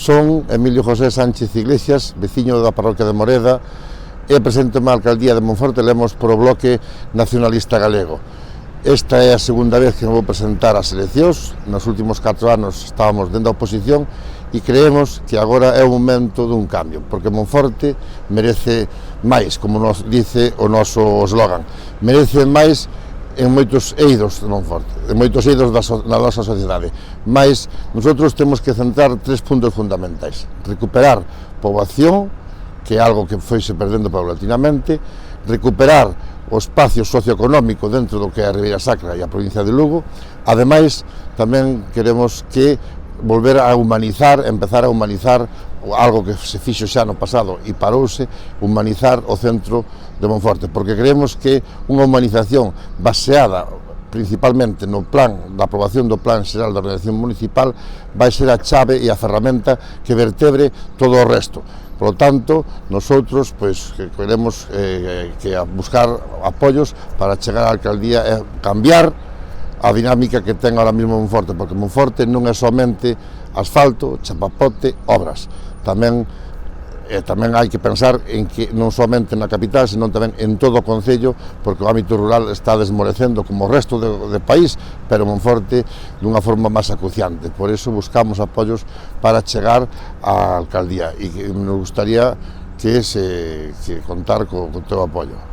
Son Emilio José Sánchez Iglesias, veciño da parroquia de Moreda, e presento a alcaldía de Monforte, lemos por o Bloque Nacionalista Galego. Esta é a segunda vez que me vou presentar ás eleccións. Nos últimos 4 anos estábamos dentro da oposición e creemos que agora é o momento dun cambio, porque Monforte merece máis, como nos dice o noso eslogan, merece máis en moitos eidos de Monforte, en moitos eidos na nosa sociedade. Mas nosotros temos que centrar 3 puntos fundamentais: recuperar poboación, que é algo que foise perdendo paulatinamente, recuperar o espacio socioeconómico dentro do que é a Ribeira Sacra e a provincia de Lugo. Ademais, tamén queremos que volver a humanizar, empezar a humanizar algo que se fixo xa no pasado e parouse, humanizar o centro de Monforte, porque creemos que unha humanización baseada principalmente no plan da aprobación do Plan Xeral de Ordenación Municipal vai ser a chave e a ferramenta que vertebre todo o resto. Por lo tanto, nosotros queremos buscar apoios para chegar á alcaldía e cambiar a dinámica que ten ahora mismo Monforte, porque Monforte non é somente asfalto, chapapote, obras. Tamén hai que pensar en que non somente na capital, senón tamén en todo o concello, porque o ámbito rural está desmorecendo como o resto do país, pero Monforte dunha forma máis acuciante. Por iso buscamos apoios para chegar á alcaldía e nos gustaría que contar co teu apoio.